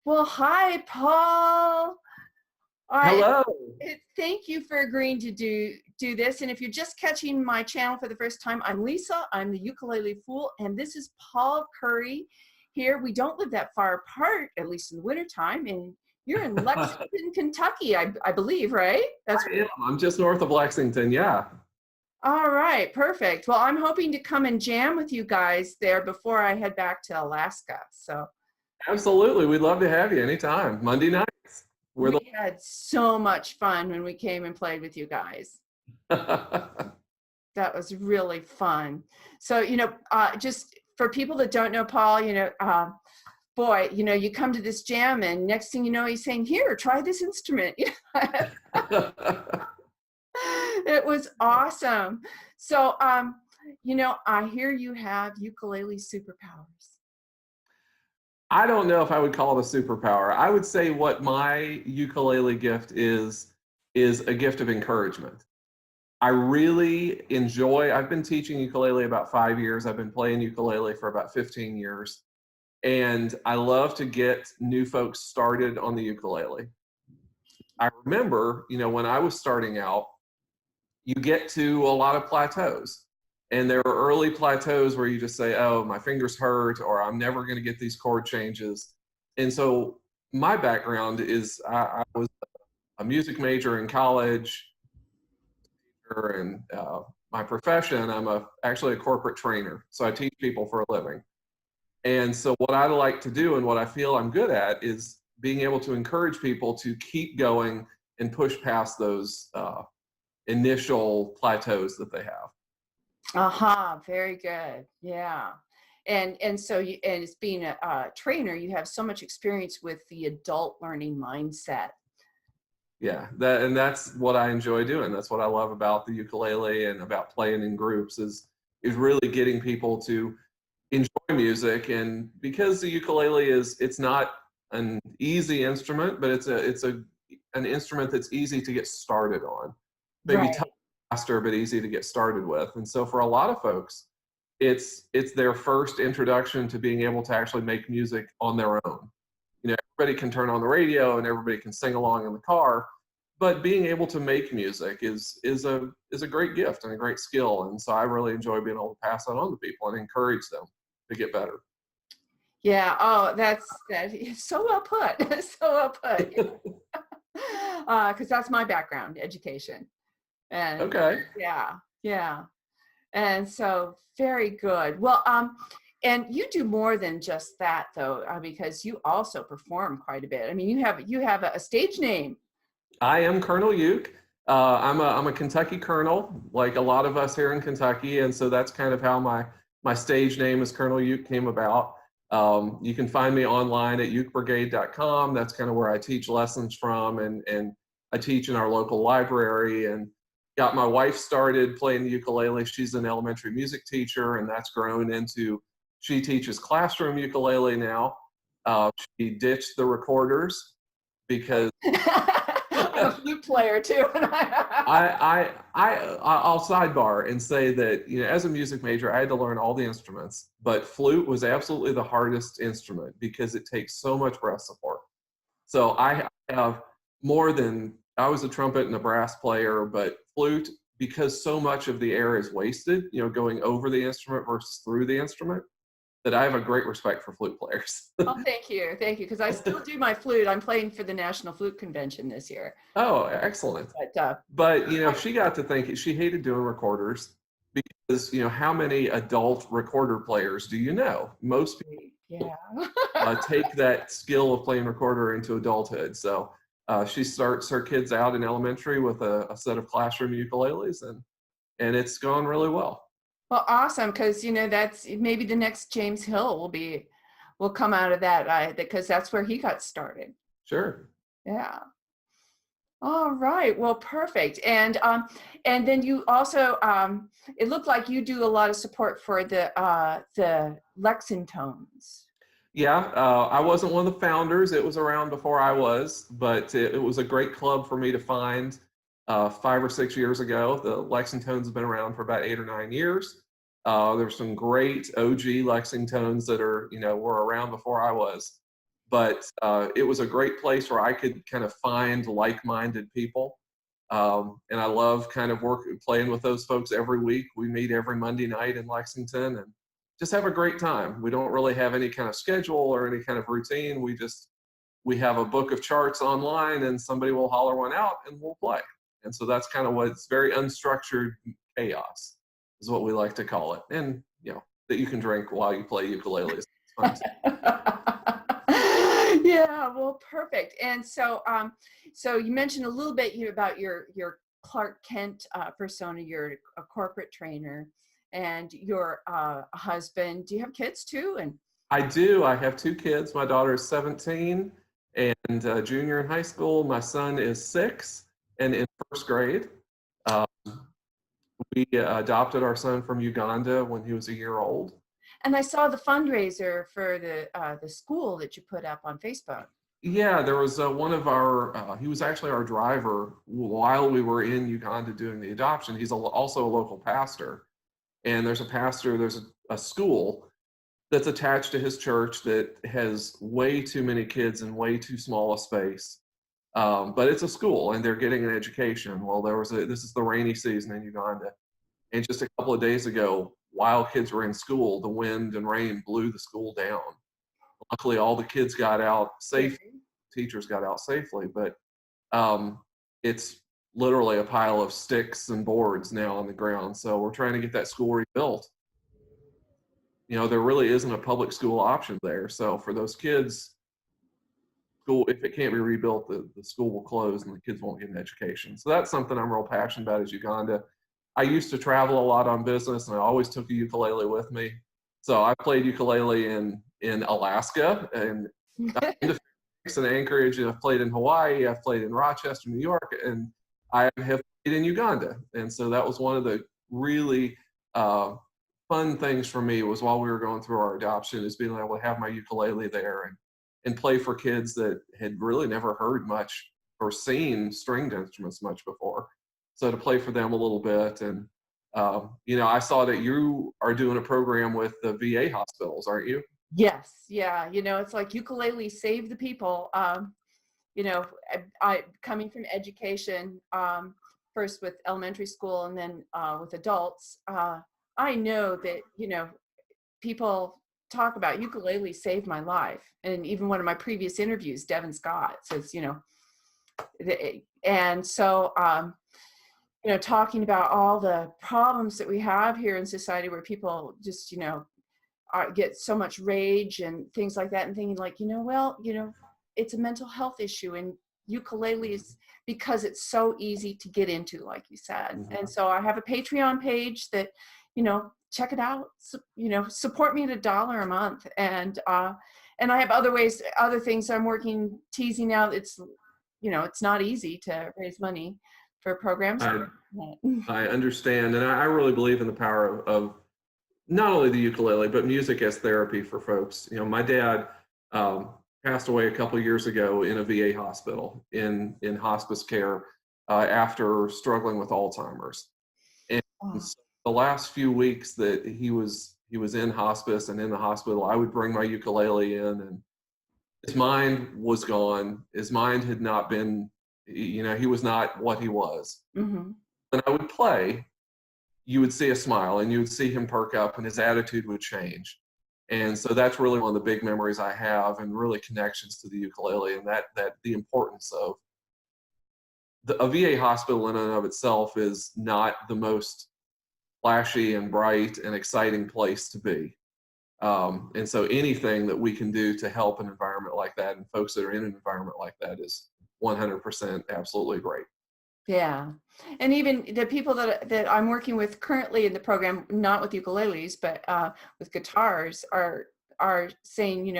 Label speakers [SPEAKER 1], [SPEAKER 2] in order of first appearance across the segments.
[SPEAKER 1] Well, hi, Paul. I
[SPEAKER 2] Hello.
[SPEAKER 1] thank you for agreeing to do this. And if you're just catching my channel for the first time, I'm Lisa. I'm the Ukulele Fool, and this is Paul Curry. Here, we don't live that far apart, at least in the wintertime. And you're in
[SPEAKER 2] I
[SPEAKER 1] Lexington, Kentucky, I believe, right? That's
[SPEAKER 2] am. I'm just north of Lexington. Yeah,
[SPEAKER 1] all right. Perfect. Well, I'm hoping to come and jam with you guys there before I head back to Alaska. So.
[SPEAKER 2] absolutely. We'd love to have you anytime. Monday nights. We're
[SPEAKER 1] We had so much fun when we came and played with you guys.
[SPEAKER 2] the.
[SPEAKER 1] That was really fun. So, just for people that don't know Paul, boy, you come to this jam and next thing you know, he's saying, here, try this instrument. It was awesome. So, I hear you have ukulele superpowers.
[SPEAKER 2] I don't know if I would call it a superpower. I would say what my ukulele gift is a gift of encouragement. I really enjoy. I've been teaching ukulele about 5 years. I've been playing ukulele for about 15 years. And I love to get new folks started on the ukulele. I remember, when I was starting out, you get to a lot of plateaus. And there are early plateaus where you just say, oh, my fingers hurt, or I'm never going to get these chord changes. And so my background is I was a music major in college, and my profession, actually a corporate trainer. So I teach people for a living. And so what I like to do and what I feel I'm good at is being able to encourage people to keep going and push past those initial plateaus that they have.
[SPEAKER 1] Aha, very good. Yeah. And so and as being a trainer, you have so much experience with the adult learning mindset.
[SPEAKER 2] Yeah, that's what I enjoy doing. That's what I love about the ukulele and about playing in groups is really getting people to enjoy music. And because the ukulele it's not an easy instrument, but an instrument that's easy to get started on. Maybe
[SPEAKER 1] Right.
[SPEAKER 2] faster, but easy to get started with. And so for a lot of folks, it's their first introduction to being able to actually make music on their own. Everybody can turn on the radio and everybody can sing along in the car, but being able to make music is a great gift and a great skill. And so I really enjoy being able to pass that on to people and encourage them to get better.
[SPEAKER 1] Yeah. Oh, that is so well put. So well put. Because that's my background, education. And
[SPEAKER 2] Okay.
[SPEAKER 1] yeah, yeah. And so very good. Well, and you do more than just that though, because you also perform quite a bit. I mean, you have a stage name.
[SPEAKER 2] I am Colonel Uke. I'm a Kentucky colonel, like a lot of us here in Kentucky, and so that's kind of how my stage name as Colonel Uke came about. You can find me online at ukebrigade.com. That's kind of where I teach lessons from, and I teach in our local library, and got my wife started playing the ukulele. She's an elementary music teacher, and that's grown into she teaches classroom ukulele now. She ditched the recorders because
[SPEAKER 1] I'm a flute player too.
[SPEAKER 2] I'll sidebar and say that as a music major I had to learn all the instruments, but flute was absolutely the hardest instrument because it takes so much breath support. So I have more than I was a trumpet and a brass player, but flute, because so much of the air is wasted, going over the instrument versus through the instrument, that I have a great respect for flute players.
[SPEAKER 1] Oh, thank you, because I still do my flute. I'm playing for the National Flute Convention this year.
[SPEAKER 2] Oh, excellent. But she got to think she hated doing recorders because how many adult recorder players do you know? Most people take that skill of playing recorder into adulthood. So she starts her kids out in elementary with a set of classroom ukuleles, and it's gone really well.
[SPEAKER 1] Well, awesome, because that's maybe the next James Hill will come out of that because that's where he got started.
[SPEAKER 2] Sure.
[SPEAKER 1] Yeah. All right. Well, perfect. And then you also it looked like you do a lot of support for the Lexingtons.
[SPEAKER 2] Yeah, I wasn't one of the founders. It was around before I was, but it was a great club for me to find 5 or 6 years ago. The Lexingtons have been around for about 8 or 9 years. There's some great OG Lexingtons that were around before I was. but it was a great place where I could kind of find like-minded people. And I love kind of playing with those folks every week. We meet every Monday night in Lexington and just have a great time. We don't really have any kind of schedule or any kind of routine. We have a book of charts online and somebody will holler one out and we'll play. And so that's kind of what it's very unstructured chaos is what we like to call it. And that you can drink while you play ukulele. It's fun too.
[SPEAKER 1] Yeah, well, perfect. And so, so you mentioned a little bit about your Clark Kent persona. You're a corporate trainer, and your husband. Do you have kids too? And
[SPEAKER 2] I do. I have two kids. My daughter is 17 and junior in high school. My son is 6 and in first grade. Uh, we adopted our son from Uganda when he was a year old.
[SPEAKER 1] I saw the fundraiser for the school that you put up on Facebook.
[SPEAKER 2] Yeah, there was one of our, he was actually our driver while we were in Uganda doing the adoption. He's also a local pastor. And there's a school that's attached to his church that has way too many kids in way too small a space. But it's a school and they're getting an education. Well, this is the rainy season in Uganda. And just a couple of days ago, while kids were in school, the wind and rain blew the school down. Luckily, all the kids got out safe. Teachers got out safely, but it's literally a pile of sticks and boards now on the ground. So we're trying to get that school rebuilt. There really isn't a public school option there. So for those kids, if it can't be rebuilt, the school will close and the kids won't get an education. So that's something I'm real passionate about is Uganda. I used to travel a lot on business and I always took a ukulele with me. So I played ukulele in Alaska and in Anchorage, and I've played in Hawaii, I've played in Rochester, New York, and I have played in Uganda. And so that was one of the really fun things for me was while we were going through our adoption is being able to have my ukulele there and play for kids that had really never heard much or seen stringed instruments much before. So to play for them a little bit. And, I saw that you are doing a program with the VA hospitals, aren't you?
[SPEAKER 1] Yes, yeah. It's like ukulele save the people. I coming from education, first with elementary school and then with adults. I know that people talk about ukulele saved my life, and even one of my previous interviews, Devin Scott says, and so talking about all the problems that we have here in society where people just get so much rage and things like that, and thinking like, it's a mental health issue, and ukuleles, because it's so easy to get into, like you said.
[SPEAKER 2] Mm-hmm.
[SPEAKER 1] And so I have a Patreon page that, check it out, support me at $1 a month. And I have other things I'm teasing out. It's, it's not easy to raise money for programs.
[SPEAKER 2] I understand. And I really believe in the power of not only the ukulele, but music as therapy for folks. My dad passed away a couple of years ago in a VA hospital in hospice care after struggling with Alzheimer's. And so the last few weeks that he was in hospice and in the hospital, I would bring my ukulele in, and his mind was gone. His mind had not been, he was not what he was.
[SPEAKER 1] Mm-hmm.
[SPEAKER 2] When I would play, you would see a smile and you would see him perk up and his attitude would change. And so that's really one of the big memories I have, and really connections to the ukulele, and that the importance of a VA hospital in and of itself is not the most flashy and bright and exciting place to be. And so anything that we can do to help an environment like that and folks that are in an environment like that is 100% absolutely great.
[SPEAKER 1] Yeah. And even the people that I'm working with currently in the program, not with ukuleles, but with guitars, are saying,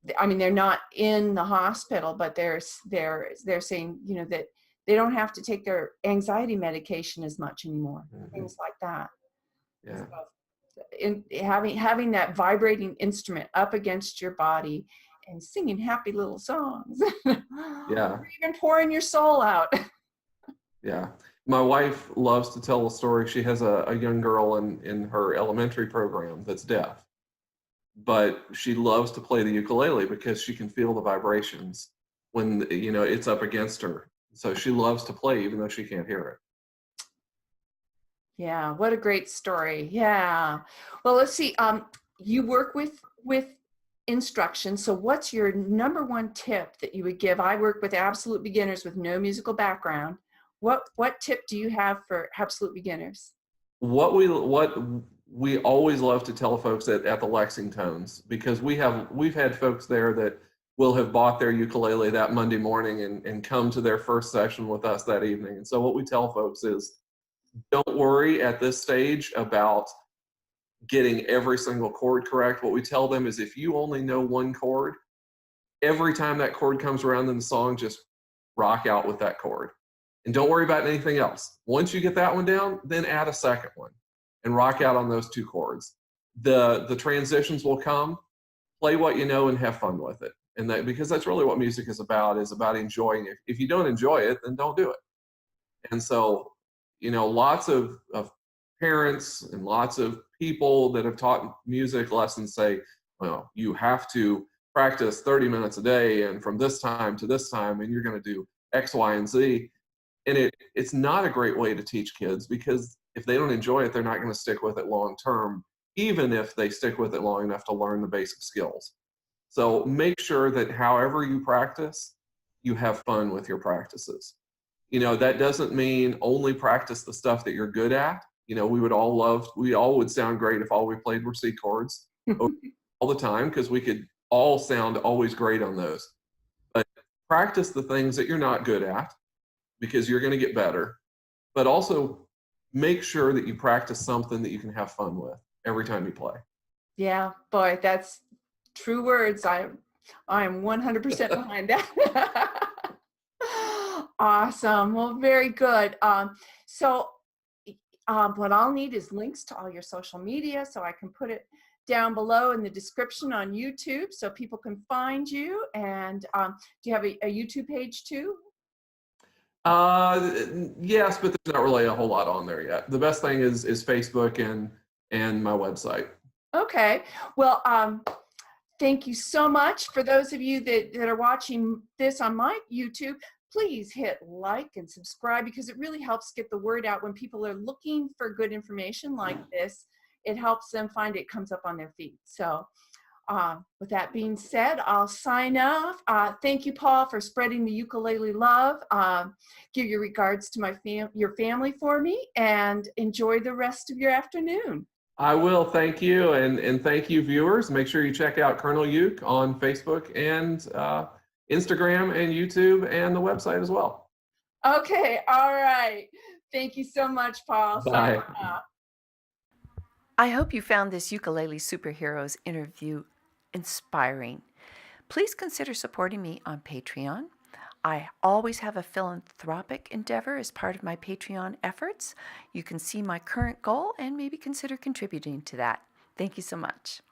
[SPEAKER 1] they're not in the hospital, but they're saying, that they don't have to take their anxiety medication as much anymore,
[SPEAKER 2] Mm-hmm.
[SPEAKER 1] things like that.
[SPEAKER 2] Yeah.
[SPEAKER 1] So having that vibrating instrument up against your body and singing happy little songs.
[SPEAKER 2] Yeah.
[SPEAKER 1] Or even pouring your soul out.
[SPEAKER 2] Yeah. My wife loves to tell a story. She has a young girl in her elementary program that's deaf. but she loves to play the ukulele because she can feel the vibrations when it's up against her. So she loves to play even though she can't hear it.
[SPEAKER 1] Yeah, what a great story. Yeah. Well, let's see. You work with instruction. So what's your number one tip that you would give? I work with absolute beginners with no musical background. What tip do you have for absolute beginners?
[SPEAKER 2] What we always love to tell folks at the Lexingtons, because we've had folks there that will have bought their ukulele that Monday morning and come to their first session with us that evening. And so what we tell folks is, don't worry at this stage about getting every single chord correct. What we tell them is, if you only know one chord, every time that chord comes around in the song, just rock out with that chord. And don't worry about anything else. Once you get that one down, then add a second one and rock out on those two chords. The transitions will come. Play what you know and have fun with it. And that, because that's really what music is about enjoying it. If you don't enjoy it, then don't do it. And so, lots of parents and lots of people that have taught music lessons say, well, you have to practice 30 minutes a day and from this time to this time, and you're going to do X, Y, and Z. And it's not a great way to teach kids, because if they don't enjoy it, they're not going to stick with it long term, even if they stick with it long enough to learn the basic skills. So make sure that however you practice, you have fun with your practices. That doesn't mean only practice the stuff that you're good at. We all would sound great if all we played were C chords all the time, because we could all sound always great on those. But practice the things that you're not good at, because you're going to get better. But also make sure that you practice something that you can have fun with every time you play.
[SPEAKER 1] Yeah, boy, that's true words. I'm 100% behind that. Awesome. Well, very good. So what I'll need is links to all your social media, so I can put it down below in the description on YouTube so people can find you. And do you have a YouTube page too?
[SPEAKER 2] Yes, but there's not really a whole lot on there yet. The best thing is Facebook and my website.
[SPEAKER 1] Okay. Well, thank you so much. For those of you that are watching this on my YouTube, please hit like and subscribe, because it really helps get the word out. When people are looking for good information like this, it helps them find it, comes up on their feed. So with that being said, I'll sign off. Thank you, Paul, for spreading the ukulele love. Give your regards to your family for me, and enjoy the rest of your afternoon.
[SPEAKER 2] I will. Thank you. And thank you, viewers. Make sure you check out Colonel Uke on Facebook and Instagram and YouTube and the website as well.
[SPEAKER 1] Okay. All right. Thank you so much, Paul.
[SPEAKER 2] Bye.
[SPEAKER 3] I hope you found this Ukulele Superheroes interview inspiring. Please consider supporting me on Patreon. I always have a philanthropic endeavor as part of my Patreon efforts. You can see my current goal and maybe consider contributing to that. Thank you so much.